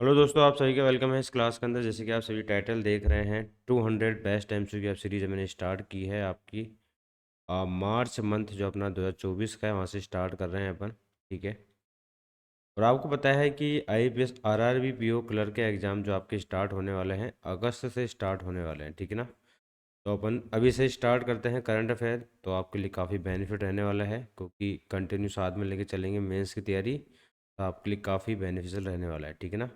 Hello दोस्तों, आप सभी का वेलकम है इस क्लास के अंदर। जैसे कि आप सभी टाइटल देख रहे हैं, 200 बेस्ट एमसीक्यू की सीरीज मैंने स्टार्ट की है आपकी मार्च मंथ जो अपना 2024 का है, वहाँ से स्टार्ट कर रहे हैं अपन। ठीक है। और आपको पता है कि आईपीएस आरआरबी पीओ क्लर्क के एग्ज़ाम जो आपके स्टार्ट होने वाले हैं, अगस्त से स्टार्ट होने वाले हैं। ठीक है ना। तो अपन अभी से स्टार्ट करते हैं करंट अफेयर। तो आपके लिए काफ़ी बेनिफिट रहने वाला है, क्योंकि कंटिन्यू साथ में लेके चलेंगे मेंस की तैयारी, तो आपके लिए काफ़ी बेनिफिशियल रहने वाला है। ठीक है ना।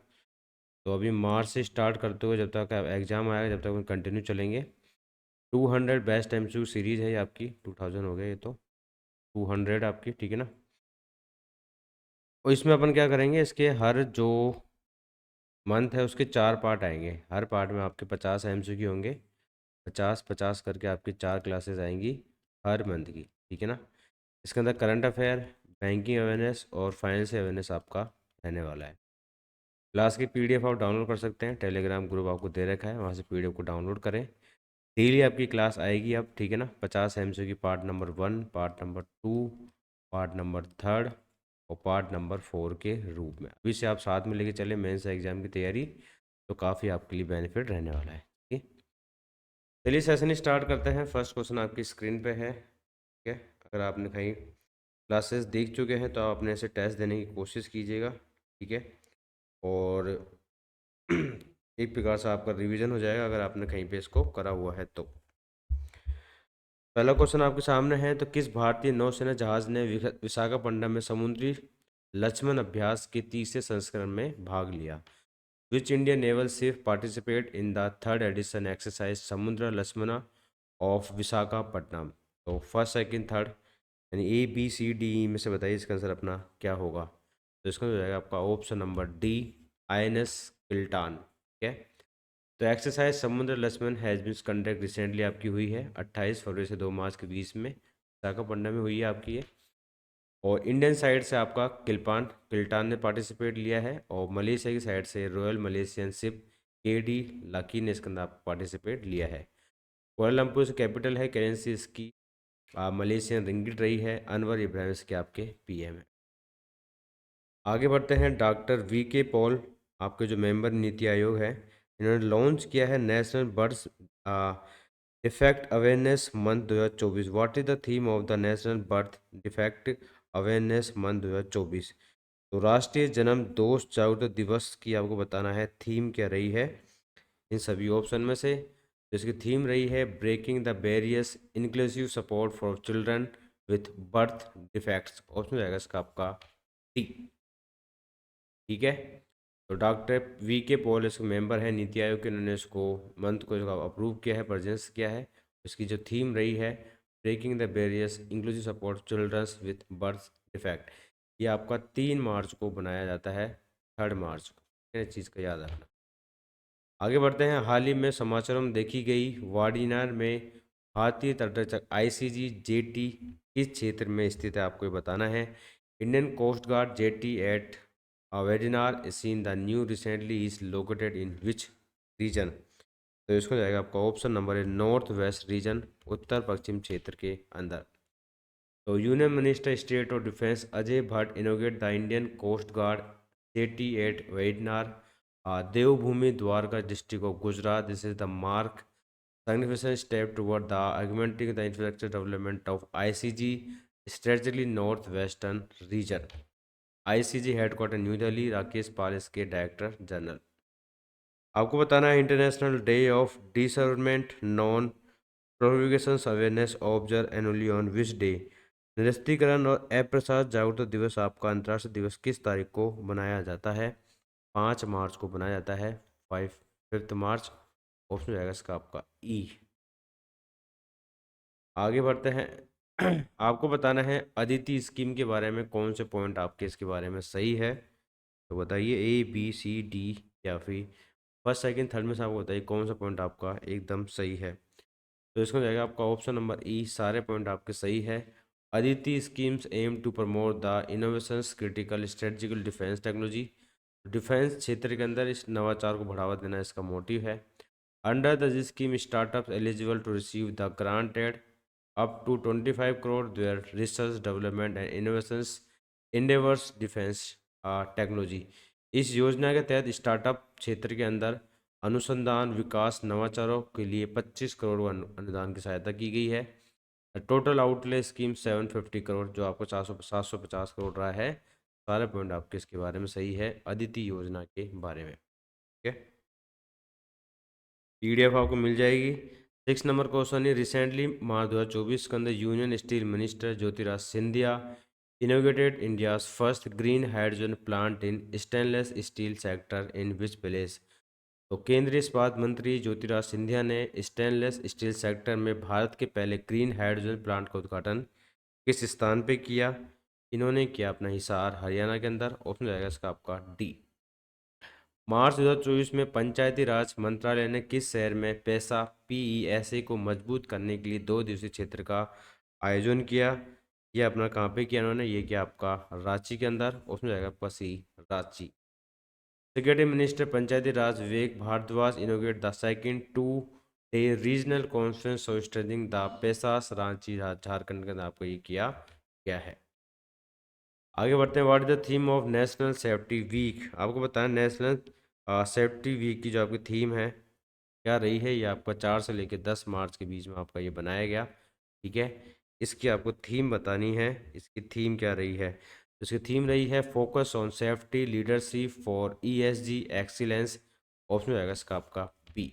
तो अभी मार्च से स्टार्ट करते हुए जब तक एग्ज़ाम आएगा, जब तक हम कंटिन्यू चलेंगे। 200 बेस्ट एमसीक्यू सीरीज़ है ये आपकी। 2000 हो गया ये तो, 200 आपकी। ठीक है ना। और इसमें अपन क्या करेंगे, इसके हर जो मंथ है उसके 4 पार्ट आएंगे। हर पार्ट में आपके 50 एमसीक्यू होंगे। 50 50 करके आपकी 4 क्लासेस आएंगी हर मंथ की। ठीक है ना। इसके अंदर करंट अफेयर, बैंकिंग अवेयरनेस और फाइनेंशियल अवेयरनेस आपका रहने वाला है। क्लास की पीडीएफ आप डाउनलोड कर सकते हैं, टेलीग्राम ग्रुप आपको दे रखा है, वहाँ से पीडीएफ को डाउनलोड करें। डेली आपकी क्लास आएगी अब। ठीक है ना। 50 एमसीक्यू की part number 1, part number 2, part number 3 और पार्ट नंबर 4 के रूप में अभी से आप साथ में लेके चले मेंस एग्जाम की तैयारी, तो काफ़ी आपके लिए बेनिफिट रहने वाला है। ठीक है। चलिए सेशन स्टार्ट करते हैं। फर्स्ट क्वेश्चन आपकी स्क्रीन पे है। ठीक है। अगर आपने कहीं क्लासेस देख चुके हैं तो आप अपने से टेस्ट देने की कोशिश कीजिएगा। ठीक है। और एक प्रकार से आपका रिवीजन हो जाएगा अगर आपने कहीं पे इसको करा हुआ है तो। पहला क्वेश्चन आपके सामने है, तो किस भारतीय नौसेना जहाज ने विशाखापट्टनम में समुद्री लक्ष्मण अभ्यास के तीसरे संस्करण में भाग लिया? Which Indian naval ship participate in the third edition exercise समुद्र लक्ष्मणा ऑफ विशाखापट्टनम? तो फर्स्ट सेकंड थर्ड यानी ABCDE में से बताइए इसका आंसर अपना क्या होगा। तो इसका हो जाएगा आपका option number D, INS Kiltan. ठीक है। तो exercise Samudra Laxman has been conduct recently आपकी हुई है 28 फरवरी से 2 मार्च के बीच में विशाखापट्टनम में हुई है आपकी ये। और इंडियन साइड से आपका किल्टान ने पार्टिसिपेट लिया है, और मलेशिया की साइड से royal Malaysian ship KD lucky ने इसके अंदर पार्टिसिपेट लिया है। कोलालमपुर से कैपिटल है, करेंसी इसकी मलेशियन रिंगिट रही है। अनवर इब्राहिम इसके आपके PM है। आगे बढ़ते हैं। डॉक्टर VK पॉल आपके जो मेंबर नीति आयोग है, इन्होंने लॉन्च किया है national birds defect awareness month 2024। What is the theme of the national birth defect awareness month 2024? तो राष्ट्रीय जन्म दोष जागरूकता दिवस की आपको बताना है थीम क्या रही है इन सभी ऑप्शन में से। तो इसकी थीम रही है breaking the barriers inclusive support for children with birth defects. Option जाएगा इसका आपका टी। ठीक है। तो डॉक्टर VK पॉल इसके मेंबर है नीति आयोग के, उन्होंने इसको मंथ को अप्रूव किया है, प्रेजेंस किया है। इसकी जो थीम रही है breaking the barriers inclusive support childrens with birth defect. ये आपका 3 मार्च को बनाया जाता है, 3 मार्च को। इस चीज़ का याद रखना। आगे बढ़ते हैं। हाल ही में समाचारों में देखी गई वाडिनार में भारतीय तटरक्षक ICG जेटी किस क्षेत्र में स्थित है, आपको ये बताना है। Indian coast guard jetty at Vadinar seen the new recently is located in which region? तो इसको जाएगा आपका ऑप्शन नंबर है नॉर्थ वेस्ट रीजन, उत्तर पश्चिम क्षेत्र के अंदर। तो union minister state of defence Ajay Bhatt inaugurate the Indian coast guard jetty at Vadinar, Devbhumi Dwarka district of Gujarat. This is the mark significant step toward the augmenting the infrastructure development of ICG strategically northwestern region। ICG headquarter new Delhi, Rakesh Pal इसके director general. आपको बताना है international day of disarmament non prohibitions awareness observe annually on which day? निरस्तीकरण और अप्रसाद जागरूकता दिवस आपका अंतर्राष्ट्रीय दिवस किस तारीख को बनाया जाता है? 5 मार्च को बनाया जाता है, 5th मार्च। ऑप्शन जाएगा इसका आपका ई। आगे बढ़ते हैं। आपको बताना है अदिति स्कीम के बारे में कौन से पॉइंट आपके इसके बारे में सही है। तो बताइए ABCD या फिर फर्स्ट सेकंड थर्ड में से आपको बताइए कौन सा पॉइंट आपका एकदम सही है। तो इसमें जाएगा आपका ऑप्शन नंबर ई, सारे पॉइंट आपके सही है। ADITI schemes aim to promote the innovations critical strategical defence technology. Defence क्षेत्र के अंदर इस नवाचार को बढ़ावा देना इसका मोटिव है। Under the scheme startups eligible to receive the granted up to 25 crore their research development and innovations endeavors defense technology। इस योजना के तहत स्टार्टअप क्षेत्र के अंदर अनुसंधान विकास नवाचारों के लिए 25 करोड़ अनुदान की सहायता की गई है। टोटल आउटले स्कीम 750 करोड़, जो आपको 750 करोड़ रहा है। सारे पॉइंट आपके इसके बारे में सही है, अदिति योजना के बारे में। ठीक है, पीडीएफ आपको मिल जाएगी। 6 नंबर क्वेश्चन है, रिसेंटली मार्च 2024 के अंदर union steel minister Jyotiraj Scindia innovated India's first green hydrogen plant in stainless steel sector in which place. तो केंद्रीय इस्पात मंत्री ज्योतिराज सिंधिया ने स्टेनलेस स्टील सेक्टर में भारत के पहले ग्रीन हाइड्रोजन प्लांट का उद्घाटन किस स्थान पे किया? इन्होंने किया अपना हिसार हरियाणा के अंदर। ऑप्शन जाएगा इसका आपका डी। मार्च 2024 में पंचायती राज मंत्रालय ने किस शहर में पैसा पीईएसए को मजबूत करने के लिए 2 दिवसीय क्षेत्र का आयोजन किया? ये अपना कहाँ पे किया इन्होंने? ये किया आपका रांची के अंदर। उसमें जाएगा आपका C, Ranchi. Secretary minister panchayati raj Vivek Bhardwaj inaugurate the second 2 day regional conference of strengthening the PESAs Ranchi Jharkhand के अंदर आपको ये किया गया है। आगे बढ़ते हैं, what is the theme of national safety week? आपको बताया नेशनल सेफ्टी वीक की जो आपकी थीम है क्या रही है? ये आपका 4 से लेकर 10 मार्च के बीच में आपका ये बनाया गया। ठीक है, इसकी आपको थीम बतानी है। इसकी थीम क्या रही है? इसकी थीम रही है focus on safety leadership for ESG excellence. Option रहेगा इसका आपका बी।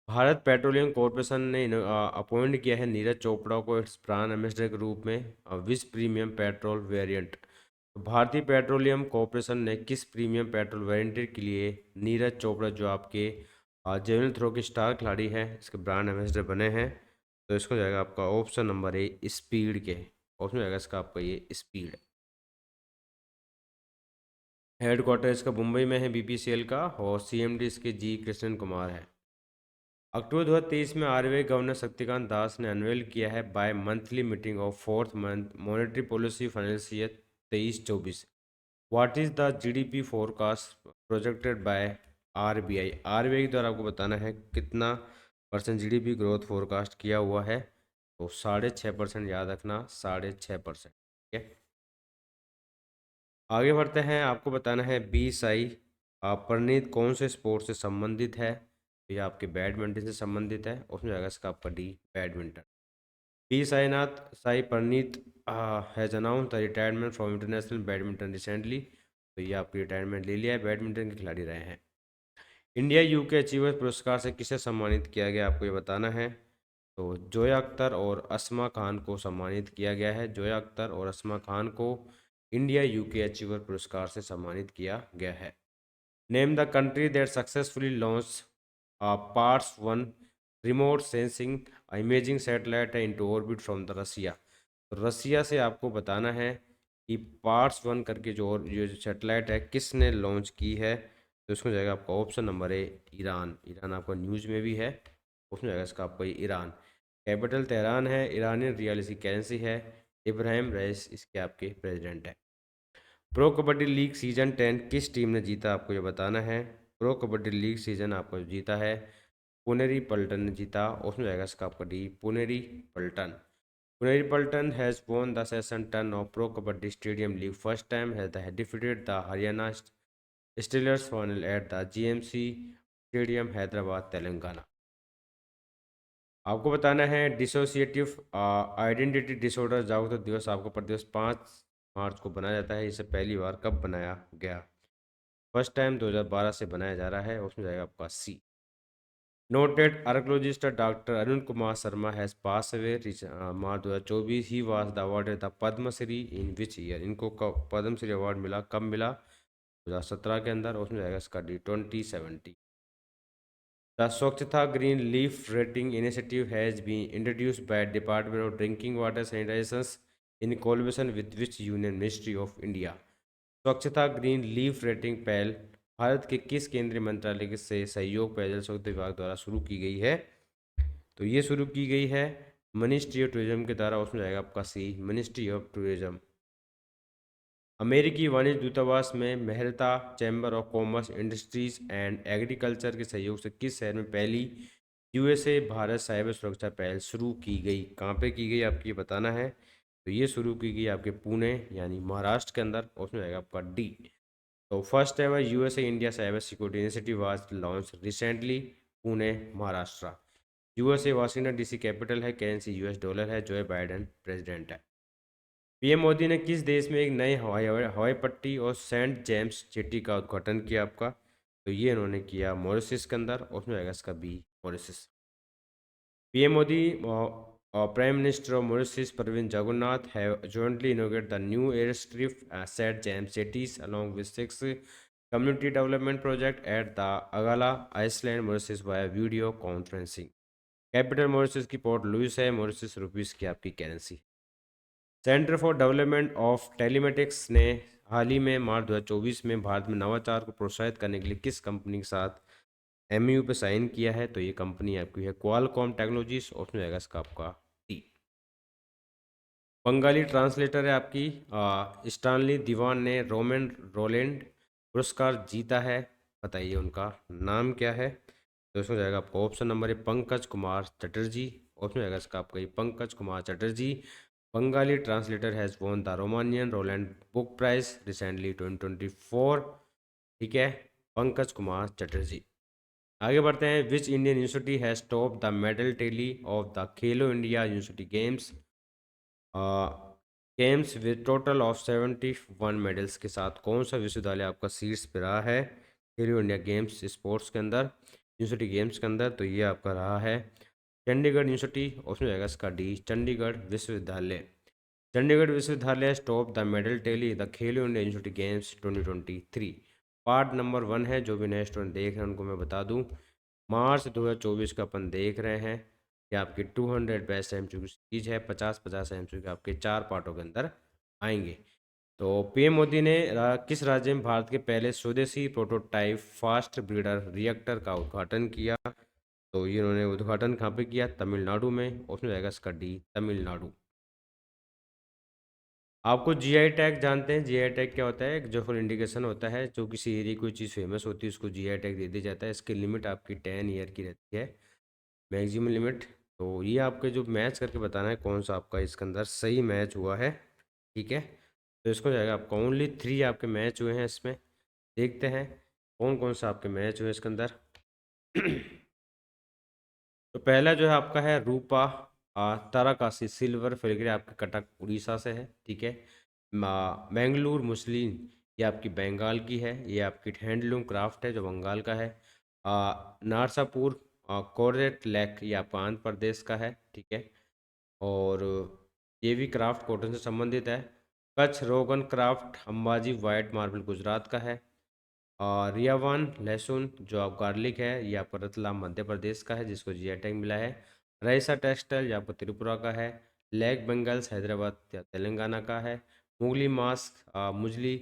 भारत पेट्रोलियम कॉरपोरेशन ने अपॉइंट किया है नीरज चोपड़ा को इट्स ब्रांड एम्बेसडर के रूप में विच प्रीमियम पेट्रोल वेरिएंट। तो भारतीय पेट्रोलियम कॉरपोरेशन ने किस प्रीमियम पेट्रोल वेरिएंट के लिए नीरज चोपड़ा, जो आपके जेवलिन थ्रो के स्टार खिलाड़ी हैं, इसके ब्रांड एम्बेसडर बने हैं? तो इसको जाएगा आपका ऑप्शन नंबर ए, स्पीड के। ऑप्शन जाएगा इसका आपका ये स्पीड। हेडक्वार्टर इसका मुंबई में है बीपीसीएल का, और सीएमडी इसके जी कृष्णन कुमार है। अक्टूबर 2023 में आरबीआई गवर्नर शक्तिकांत दास ने अनवेल किया है bimonthly meeting of fourth month monetary policy financial year 23-24। What is the GDP forecast projected by RBI? RBI द्वारा आपको बताना है कितना % जीडीपी ग्रोथ फोरकास्ट किया हुआ है। तो 6.5%, याद रखना 6.5%। ठीक है, आगे बढ़ते हैं। आपको बताना है बी साई परनीत कौन से स्पोर्ट से संबंधित है? तो ये आपके बैडमिंटन से संबंधित है। उसमें जाएगा इसका आपका D, badminton. B Sainath Sai Praneeth has announce the retirement from international badminton recently. तो ये आपकी रिटायरमेंट ले लिया है, बैडमिंटन के खिलाड़ी रहे हैं। इंडिया यूके अचीवर पुरस्कार से किसे सम्मानित किया गया? आपको ये बताना है। तो जोया अख्तर और असमा खान को सम्मानित किया गया है। जोया अख्तर और असमा खान को इंडिया यूके अचीवर पुरस्कार से सम्मानित किया गया है। Name the country that successfully launch parts 1 remote sensing imaging satellite into orbit from the Russia. तो रसिया से आपको बताना है कि पार्ट्स 1 करके जो सैटेलाइट है किसने लॉन्च की है? तो इसमें जाएगा आपका option number A, Iran. Iran आपका न्यूज़ में भी है। उसमें जाएगा इसका आपका ये ईरान। कैपिटल तेहरान है। ईरानियन रियाल इसकी करेंसी है। इब्राहिम रईस इसके आपके प्रेसिडेंट है। प्रो कबड्डी लीग सीजन 10 किस टीम ने जीता? आपको ये बताना है। प्रो कबड्डी लीग सीजन आपको जीता है पुनेरी पल्टन ने जीता। उसमें जाएगा इसका आपका D, Puneri Paltan. Puneri Paltan has won the season 10 of Pro Kabaddi Stadium League first time has the defeated the Haryana Steelers final at the GMC Stadium Hyderabad Telangana. आपको बताना है डिसोसिएटिव आइडेंटिटी डिसऑर्डर जागरूकता दिवस आपको प्रतिदिवस 5 मार्च को बनाया जाता है। इसे पहली बार कब बनाया गया? फर्स्ट टाइम 2012 से बनाया जा रहा है। उसमें जाएगा आपका C. Noted archaeologist doctor Arun Kumar Sharma has pass away March 2024। He was the awarded the Padmashri in which year? इनको कब पद्मश्री अवार्ड मिला, कब मिला? 2017 के अंदर। उसमें जाएगा इसका D, 2017। The Swachhata green leaf rating initiative has been introduced by department of drinking water sanitizations in collaboration with which union ministry of India. Swachhata green leaf rating पहल भारत के किस केंद्रीय मंत्रालय के से सहयोग पेयजल स्वच्छता विभाग द्वारा शुरू की गई है? तो ये शुरू की गई है मिनिस्ट्री ऑफ टूरिज्म के द्वारा। उसमें जाएगा आपका सी, मिनिस्ट्री ऑफ टूरिज्म। अमेरिकी वाणिज्य दूतावास में Mehta chamber of commerce industries and agriculture के सहयोग से किस शहर में पहली यूएसए भारत साइबर सुरक्षा पहल शुरू की गई? कहाँ पे की गई आपको ये बताना है। तो ये शुरू की गई आपके पुणे यानी महाराष्ट्र के अंदर। उसमें जाएगा आपका डी, तो first ever USA India cyber security initiative was launch recently, Pune Maharashtra. USA Washington DC capital है, करेंसी यूएस डॉलर है, जो बाइडेन प्रेसिडेंट है। पीएम मोदी ने किस देश में एक नई हवाई पट्टी और सेंट जेम्स जेट्टी का उद्घाटन किया आपका? तो ये इन्होंने किया मॉरिशस के अंदर, उसमें आएगा इसका B, Mauritius. PM Modi Prime Minister of Mauritius Pravin Jagannath have jointly inaugurated the new airstrip at James Jetties along with six community development project at the Agala Island, Mauritius via video conferencing। Capital Mauritius की port Louis है, Mauritius rupees की आपकी currency. Centre for development of telematics ने हाल ही में मार्च 2024 में भारत में नवाचार को प्रोत्साहित करने के लिए किस कंपनी के साथ एमयू पे साइन किया है? तो ये कंपनी आपकी है क्वालकॉम टेक्नोलॉजीज, उसमें आएगा इसका आपका टी। बंगाली ट्रांसलेटर है आपकी स्टानली दीवान ने रोमन रोलैंड पुरस्कार जीता है, बताइए उनका नाम क्या है? तो इसमें जाएगा आपका ऑप्शन नंबर है पंकज कुमार चटर्जी, उसमें जाएगा इसका आपका ये Pankaj Kumar Chatterjee. Bengali translator has won the Romanian Roland book prize recently 2024, ठीक है, पंकज कुमार चटर्जी। आगे बढ़ते हैं। Which Indian university has top the medal tally of the Khelo India university games games with total of 71 medals के साथ कौन सा विश्वविद्यालय आपका शीर्ष पे रहा है खेलो इंडिया गेम्स स्पोर्ट्स के अंदर, यूनिवर्सिटी गेम्स के अंदर? तो ये आपका रहा है चंडीगढ़ यूनिवर्सिटी, उसमें जाएगा इसका डी, चंडीगढ़ विश्वविद्यालय। चंडीगढ़ विश्वविद्यालय top the medal tally the Khelo India university games 2023। Part number 1 है, जो भी नए स्टूडेंट देख रहे हैं उनको मैं बता दूं, मार्च 2024 का अपन देख रहे हैं कि आपकी 200 बेस्ट एमसीक्यू सीरीज है, 50-50 एमसीक्यू आपके 4 पार्टों के अंदर आएंगे। तो पीएम मोदी ने किस राज्य में भारत के पहले स्वदेशी प्रोटोटाइप फास्ट ब्रीडर रिएक्टर का उद्घाटन किया? तो ये इन्होंने उद्घाटन कहाँ पे किया? तमिलनाडु में, उसमें जाएगा इसका डी, तमिलनाडु। आपको जीआई टैग जानते हैं? जीआई टैग क्या होता है? जो फुल इंडिकेशन होता है, जो किसी एरिया की कोई चीज़ फेमस होती है उसको जीआई टैग दे दिया जाता है। इसकी लिमिट आपकी 10 ईयर की रहती है, मैक्सिमम लिमिट। तो ये आपके जो मैच करके बताना है कौन सा आपका इसके अंदर सही मैच हुआ है, ठीक है। तो इसको जाएगा आपका ओनली 3 आपके मैच हुए हैं इसमें, देखते हैं कौन कौन सा आपके मैच हुए इसके अंदर। तो पहला जो है आपका है रूपा ताराकासी सिल्वर फिलग्रे, आपके कटक उड़ीसा से है, ठीक है। मैंगलोर मुस्लिम, ये आपकी बंगाल की है, ये आपकी हैंडलूम क्राफ्ट है जो बंगाल का है। नारसापुर कोरेट लेक, ये आपका आंध्र प्रदेश का है, ठीक है। और ये भी क्राफ्ट कॉटन से संबंधित है। कच्छ रोगन craft Ambaji white marble Gujarat का है। और रियावान लहसुन जो आप गार्लिक है, ये आपका रतलाम मध्य प्रदेश का है जिसको जीआई टैग मिला है। रईसा टेक्सटाइल, ये आपको त्रिपुरा का है। लेग बेंगल्स हैदराबाद या तेलंगाना का है। मुगली मास्क मुजली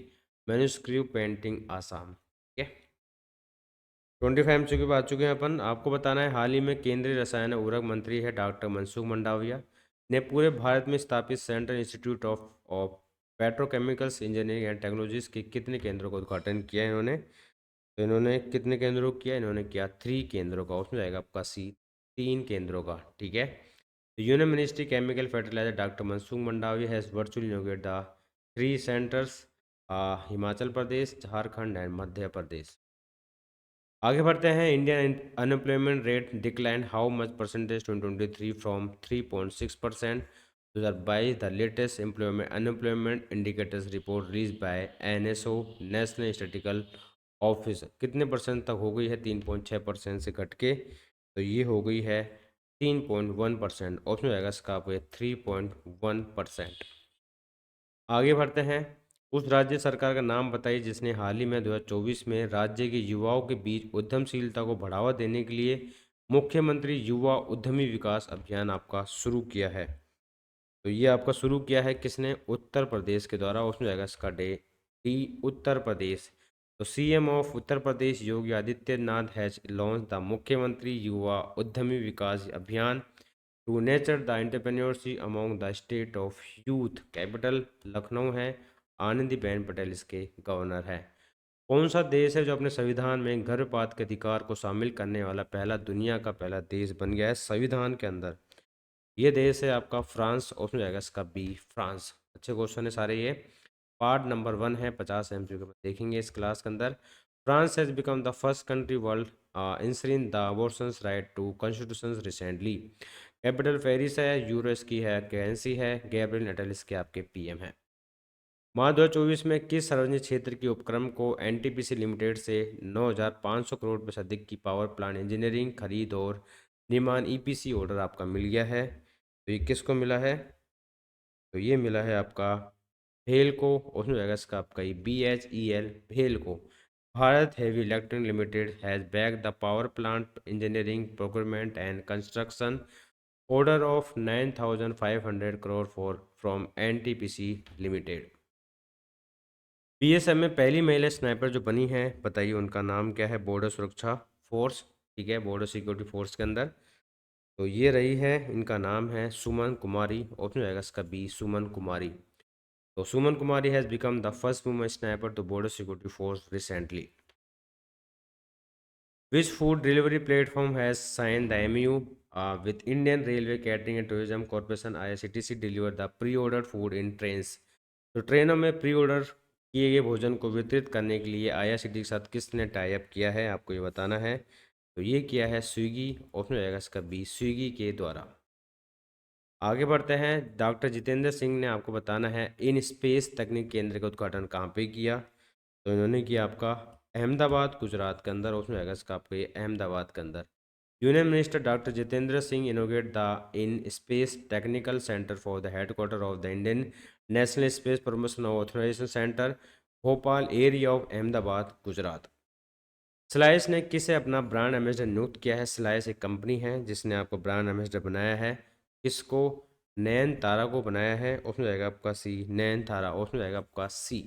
मैन्युस्क्रिप्ट पेंटिंग आसाम, ठीक है। 25 एमसीक्यू पे आ चुके हैं अपन। आपको बताना है हाल ही में केंद्रीय रसायन और उर्वरक मंत्री है डॉक्टर मनसुख मंडाविया ने पूरे भारत में स्थापित central institute of petrochemicals engineering and technologies के कितने केंद्रों का उद्घाटन किया है इन्होंने? तो इन्होंने कितने केंद्रों को किया? इन्होंने किया 3 केंद्रों का, उसमें जाएगा आपका सी, 3 केंद्रों का, ठीक है। तो union ministry chemical fertilizer doctor Mansukh Mandaviya has virtually inaugurated the 3 centres, Himachal Pradesh, Jharkhand and Madhya Pradesh. आगे बढ़ते हैं। Indian unemployment rate decline how much percentage 2023 from 3.6%। 2022 the latest unemployment indicators report release by NSO national statistical office, कितने परसेंट तक हो गई है? 3.6% से घट के, तो ये हो गई है 3.1%, उसमें जाएगा इसका आपको 3.1%। आगे बढ़ते हैं। उस राज्य सरकार का नाम बताइए जिसने हाल ही में 2024 में राज्य के युवाओं के बीच उद्यमशीलता को बढ़ावा देने के लिए मुख्यमंत्री युवा उद्यमी विकास अभियान आपका शुरू किया है। तो ये आपका शुरू किया है किसने? उत्तर प्रदेश के द्वारा, उसमें जाएगा इसका डी, उत्तर प्रदेश। तो CM of Uttar Pradesh Yogi Adityanath has launch the Mukhyamantri Yuva Udyami Vikas Abhiyan to nature the entrepreneurship among the state of youth. Capital Lucknow है, आनंदीबेन पटेल इसके गवर्नर है। कौन सा देश है जो अपने संविधान में गर्भपात के अधिकार को शामिल करने वाला पहला, दुनिया का पहला देश बन गया है संविधान के अंदर? ये देश है आपका फ्रांस, उसमें जाएगा इसका बी, फ्रांस। अच्छे क्वेश्चन है सारे ये। पार्ट नंबर 1 है, 50 एमसीक्यू में देखेंगे इस क्लास के अंदर। France has become the first country world enshrine the abortions right to constitution recently. Capital Paris है, यूरो इसकी है करेंसी है, गैब्रियल नटाल इसके आपके पीएम है। मार्च 2024 में किस सार्वजनिक क्षेत्र के उपक्रम को एनटीपीसी लिमिटेड से 9,500 करोड़ रुपये से अधिक की पावर प्लांट इंजीनियरिंग खरीद और निर्माण ईपीसी ऑर्डर आपका मिल गया है? तो ये किसको मिला है? तो ये मिला है आपका भेल को, उसमें जाएगा इसका आपका ये BHEL भेल को। Bharat heavy electric limited has back the power plant engineering procurement and construction order of 9,500 crore for from NTPC limited. BSF में पहली महिला स्नाइपर जो बनी है, बताइए उनका नाम क्या है? बॉर्डर सुरक्षा फोर्स, ठीक है, बॉर्डर सिक्योरिटी फोर्स के अंदर। तो ये रही है, इनका नाम है सुमन कुमारी, ऑप्शन जाएगा इसका बी, सुमन कुमारी। तो Suman Kumari has become the first woman sniper to border security force recently. Which food delivery platform has signed the MOU with Indian Railway Catering and Tourism Corporation IRCTC deliver the pre-ordered food in trains? तो ट्रेनों में pre order किए गए भोजन को वितरित करने के लिए IRCTC के साथ किसने टाई अप किया है, आपको ये बताना है। तो ये किया है स्विगी, ऑप्शन हो जाएगा इसका बी, स्विगी के द्वारा। आगे बढ़ते हैं, डॉक्टर जितेंद्र सिंह ने आपको बताना है इन स्पेस तकनीक केंद्र का उद्घाटन कहाँ पे किया? तो इन्होंने किया आपका अहमदाबाद गुजरात के अंदर, उसमें आएगा इसका आपको ये अहमदाबाद के अंदर। Union minister doctor Jitendra Singh inaugurate the in space technical centre for the headquarter of the Indian National Space Promotion Authorisation Centre, Bhopal area of Ahmedabad Gujarat. Slice ने किसे अपना ब्रांड एम्बेसडर नियुक्त किया है? स्लाइस एक कंपनी है जिसने आपको ब्रांड एम्बेसडर बनाया है। किसको? नयन तारा को बनाया है, उसमें जाएगा आपका सी, नयन तारा, उसमें जाएगा आपका सी।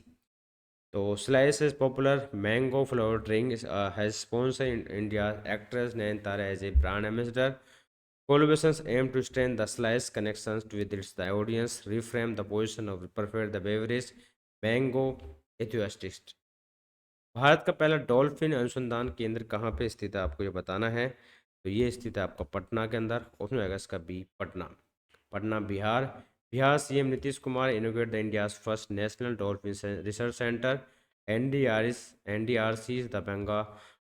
तो Slice is popular mango flavour drink has sponsor India actress Nayanthara as a brand ambassador. Collaborations aim to strengthen the Slice connections with its the audience, reframe the position of perfect the beverage, mango enthusiast। Bharat का पहला dolphin अनुसंधान केंद्र कहाँ पे स्थित है, आपको ये बताना है। तो ये स्थित है आपका पटना के अंदर, उसमें आएगा इसका B, Patna. Patna Bihar. Bihar CM Nitish Kumar inaugurate the India's first national dolphin research centre NDRC the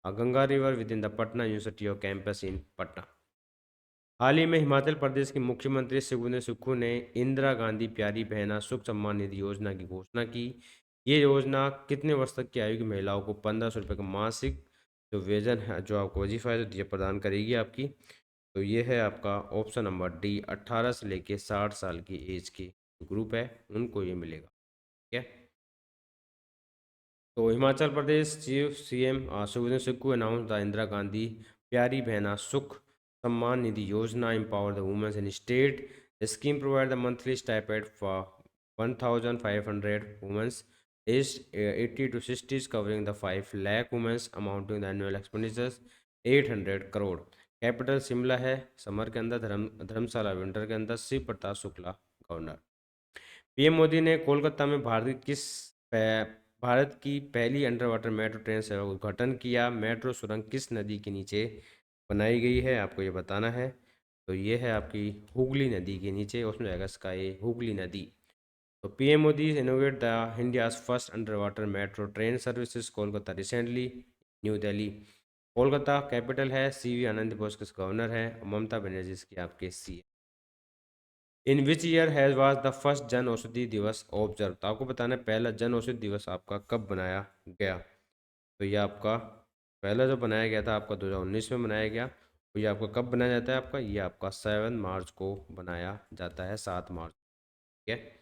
Ganga river within the Patna university of campus in Patna. हाल ही में हिमाचल प्रदेश के मुख्यमंत्री शिवराज सुक्खू ने इंदिरा गांधी प्यारी बहना सुख सम्मान निधि योजना की घोषणा की। ये योजना कितने वर्ष तक की आयु की महिलाओं को 1500 रुपये का मासिक जो वेतन है, जो आपको वजीफा है, तो ये प्रदान करेगी आपकी। तो ये है आपका ऑप्शन नंबर डी, 18 से लेके 60 साल की एज के ग्रुप है उनको ये मिलेगा, ठीक है। तो Himachal Pradesh chief CM Shivraj Sukhu announce the Indira Gandhi Pyari Behna सुख सम्मान निधि योजना empower the women in state. The scheme provide the monthly stipend for 1,500 women aged 80 to 60 covering the 5 lakh women amounting the annual expenditures 800 crore. Capital Shimla है, समर के अंदर धर्मशाला विंटर के अंदर, शिव प्रताप शुक्ला गवर्नर। पीएम मोदी ने कोलकाता में भारत की पहली अंडर वाटर मेट्रो ट्रेन सेवा का उद्घाटन किया। मेट्रो सुरंग किस नदी के नीचे बनाई गई है, आपको ये बताना है। तो ये है आपकी हुगली नदी के नीचे, उसमें जाएगा इसका ये हुगली नदी। तो PM Modi innovate the India's first under water metro train services Kolkata recently, new Delhi. Kolkata capital है, CV आनंद बोस के गवर्नर है, ममता बनर्जी की आपके CM। In which year has was the first जन औषधि दिवस ऑब्जर्व? तो आपको बताना है पहला जन औषधि दिवस आपका कब बनाया गया। तो ये आपका पहला जो बनाया गया था आपका 2019 में बनाया गया। तो ये आपका कब बनाया जाता है, आपका ये आपका 7 मार्च को बनाया जाता है, 7 मार्च, ठीक है।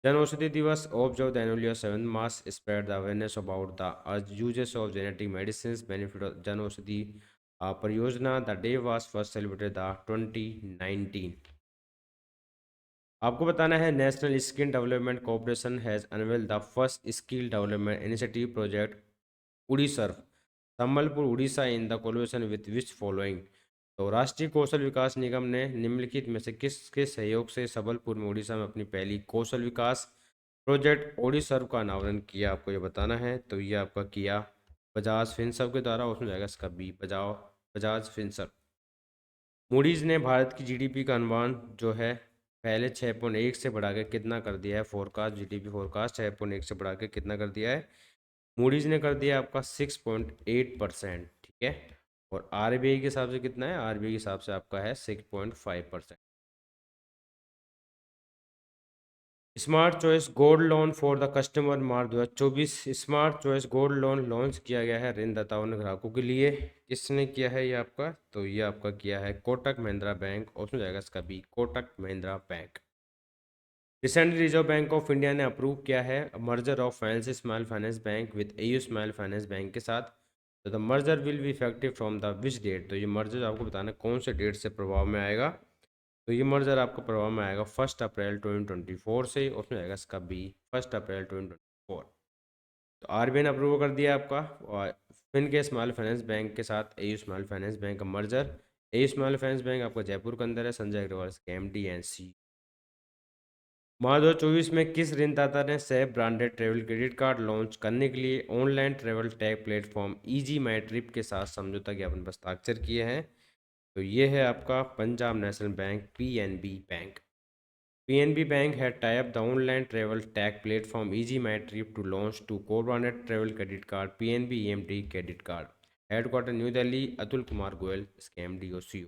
Jan Aushadhi Diwas observed the annually of 7 March spread the awareness about the uses of genetic medicine benefit of Jan Aushadhi Pariyojana. The day was first celebrated the 2019। आपको बताना है national skill development corporation has unveil the first skill development initiative project उड़ीसर्व Sambalpur Orissa in the collaboration with which following. तो राष्ट्रीय कौशल विकास निगम ने निम्नलिखित में से किसके सहयोग से सबलपुर में उड़ीसा में अपनी पहली कौशल विकास प्रोजेक्ट ओडिसर्व का अनावरण किया, आपको ये बताना है। तो ये आपका किया बजाज फिनसर्व के द्वारा, उसमें जाएगा इसका बी, बजाज फिनसर्व। मूडीज ने भारत की GDP का अनुमान जो है पहले 6.1 से बढ़ा के कितना कर दिया है फोरकास्ट, जीडीपी फोरकास्ट 6.1 से बढ़ा के कितना कर दिया है, मूडीज ने कर दिया आपका 6.8%, ठीक है। और आरबीआई के हिसाब से कितना है, आरबीआई के हिसाब से आपका है 6.5%। Smart choice gold loan for the customer March 2024, smart choice gold loan launch किया गया है ऋणदाताओं ने ग्राहकों के लिए। किसने किया है ये आपका, तो ये आपका किया है कोटक महिंद्रा बैंक, ऑप्शन जाएगा इसका B, Kotak Mahindra bank. Recently Reserve bank of India ने अप्रूव किया है merger of finance small finance bank with AU small finance bank के साथ। तो the merger will be effective from the which date, तो ये मर्जर आपको बताना है कौन से डेट से प्रभाव में आएगा। तो ये मर्जर आपको प्रभाव में आएगा 1 अप्रैल 2024 से, उसमें आएगा इसका बी 1 अप्रैल 2024। तो आरबीआई ने अप्रूव कर दिया आपका और फिन के स्मॉल फाइनेंस बैंक के साथ एयू स्मॉल फाइनेंस बैंक का merger. AU small finance bank आपका जयपुर के अंदर है, संजय अग्रवाल के एमडी एंड सी। मार्च 2024 में किस ऋणदाता ने सैप branded travel credit card launch करने के लिए online travel tech platform Ease My Trip के साथ समझौता ज्ञापन पर हस्ताक्षर किए हैं, तो ये है आपका Punjab national bank PNB bank. PNB bank है type the online travel tech platform Ease My Trip to launch to co branded travel credit card PNB EMT credit card. Headquarter new Delhi, Atul Kumar Goyal इसके एमडी और सीईओ।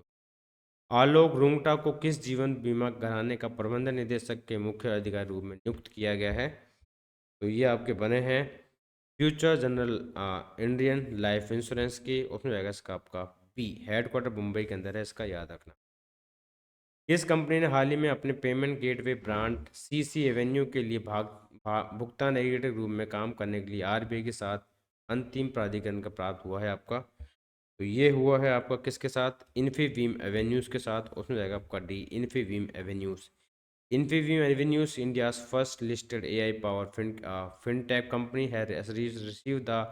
आलोक रुंगटा को किस जीवन बीमा घराने का प्रबंध निदेशक के मुख्य अधिकारी रूप में नियुक्त किया गया है, तो ये आपके बने हैं future general Indian life insurance की, उसमें जाएगा इसका आपका बी, हेडक्वार्टर मुंबई के अंदर है, इसका याद रखना। किस कंपनी ने हाल ही में अपने payment gateway brand CC Avenue के लिए भुगतान एग्रीगेटर रूप में काम करने के लिए आरबीआई के साथ अंतिम प्राधिकरण का प्राप्त हुआ है आपका, तो ये हुआ है आपका किसके साथ, इन्फीबीम एवेन्यूज़ के साथ, उसमें जाएगा आपका डी, Infibeam Avenues. Infibeam Avenues India's first listed AI power fintech company है receive the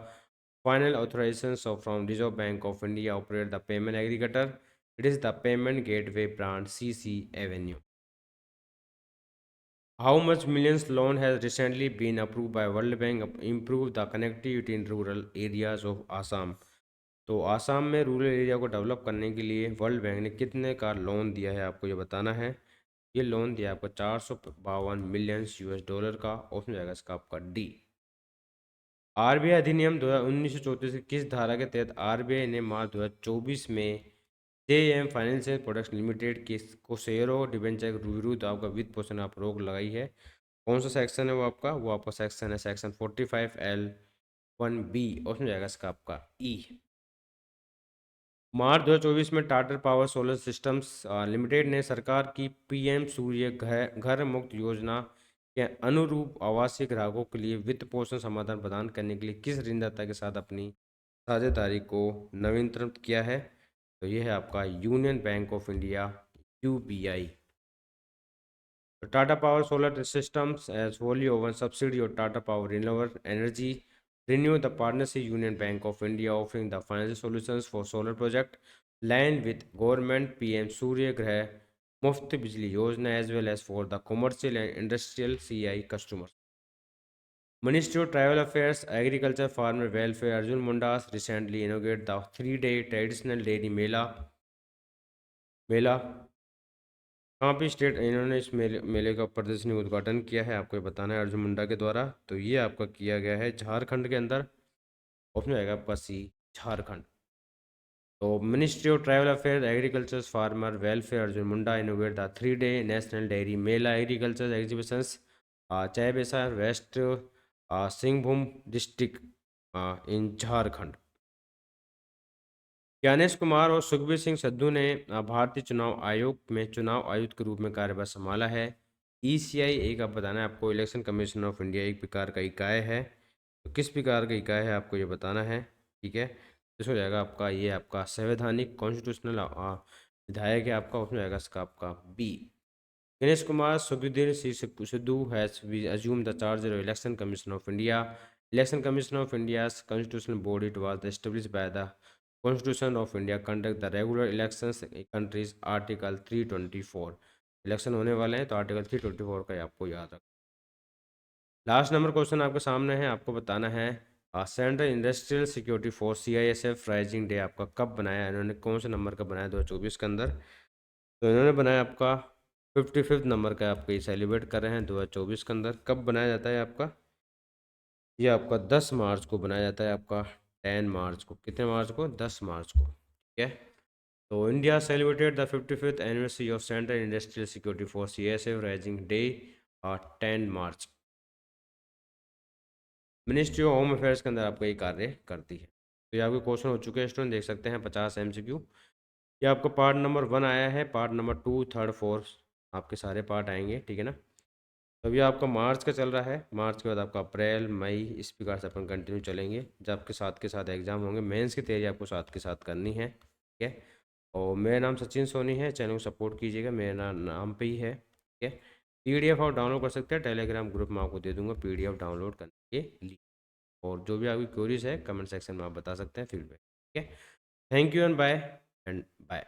final authorization from reserve bank of India operate the payment aggregator. It is the payment gateway brand CC Avenue. How much millions loan has recently been approved by World Bank improve the connectivity in rural areas of Assam? तो आसाम में rural area को develop करने के लिए world bank ने कितने का loan दिया है आपको ये बताना है। ये लोन दिया आपको 452 मिलियन US डॉलर का, ऑप्शन जाएगा इसका आपका डी। आरबीआई अधिनियम 1934 की किस धारा के तहत आरबीआई ने मार्च 2024 में जेएम फाइनेंशियल प्रोडक्ट्स लिमिटेड के को शेयरों डिबेंचर के विरुद्ध आपका वित्त पोषण आप रोक लगाई है। कौन सा सेक्शन है वो आपका सेक्शन है सेक्शन 45L(1)(b), उसमें जाएगा इसका आपका ई। मार्च 2024 में Tata power solar systems limited ने सरकार की पीएम सूर्य घर मुक्त योजना के अनुरूप आवासीय ग्राहकों के लिए वित्त पोषण समाधान प्रदान करने के लिए किस ऋणदाता के साथ अपनी साझेदारी को नवीनतम किया है, तो ये है आपका union bank of India UBI. Tata power solar systems as wholly owned subsidiary of Tata Power Renewable Energy renew the partnership Union Bank of India offering the financial solutions for solar project line with government PM Surya Grah मुफ्त बिजली योजना as well as for the commercial and industrial CI customers. Ministry of Tribal Affairs, Agriculture, Farmer Welfare Arjun Mundas recently inaugurated the 3-day traditional dairy मेला कहाँ पे state इन्होंने इस मेले का प्रदर्शनी उद्घाटन किया है आपको ये बताना है अर्जुन मुंडा के द्वारा, तो ये आपका किया गया है झारखंड के अंदर, ऑप्शन आएगा आपका सी झारखंड। तो ministry of tribal affair agriculture farmer welfare Arjun Munda innovate the 3-day national dairy mela agriculture exhibitions Chaibasa west Singhbhum district in Jharkhand. Gyanesh Kumar और सुखबीर सिंह सिद्धू ने भारतीय चुनाव आयोग में चुनाव आयुक्त के रूप में कार्यभार संभाला है। ईसीआई एक आप बताना है आपको, इलेक्शन कमीशन ऑफ इंडिया एक प्रकार का इकाई है, तो किस प्रकार का इकाई है आपको ये बताना है, ठीक है। इस हो जाएगा आपका ये आपका संवैधानिक कॉन्स्टिट्यूशनल विधायक है आपका, उसमें जाएगा इसका आपका B. Ganesh Kumar Sukhbir Singh Sidhu has assumed the charge of election commission of India. Election Commission of India's constitutional body, it was established by the Constitution of India, conduct the regular elections in countries article 324। Election होने वाले हैं तो article 324 का आपको याद रखना। Last number question आपके सामने है, आपको बताना है central industrial security force CISF rising day आपका कब बनाया, इन्होंने कौन से नंबर का बनाया 2024 के अंदर, तो इन्होंने बनाया आपका 55 नंबर का आपका ये सेलिब्रेट कर रहे हैं 2024 के अंदर। कब बनाया जाता है आपका? ये आपका 10 मार्च को बनाया जाता है, आपका 10 मार्च को। कितने मार्च को? 10 मार्च को, ठीक है। तो India celebrated the 55th anniversary of central industrial security force CSF rising day 10 March. Ministry of home affairs के अंदर आपका ये कार्य करती है। तो ये आपके क्वेश्चन हो चुके हैं स्टूडेंट, देख सकते हैं 50 MCQ। ये आपका पार्ट नंबर 1 आया है, पार्ट नंबर 2, 3, 4 आपके सारे पार्ट आएंगे, ठीक है ना। तो अभी आपका मार्च का चल रहा है, मार्च के बाद आपका अप्रैल मई, इस प्रकार से अपन कंटिन्यू चलेंगे। जब आपके साथ के साथ एग्जाम होंगे, मेंस की तैयारी आपको साथ के साथ करनी है, ठीक है। और मेरा नाम सचिन सोनी है, चैनल को सपोर्ट कीजिएगा, मेरा नाम पे ही है, ठीक है। PDF आप डाउनलोड कर सकते हैं, टेलीग्राम ग्रुप में आपको दे दूंगा PDF डाउनलोड करने के लिए। और जो भी आपकी क्वेरीज है कमेंट सेक्शन में आप बता सकते हैं फीडबैक, ठीक है। Thank you and bye.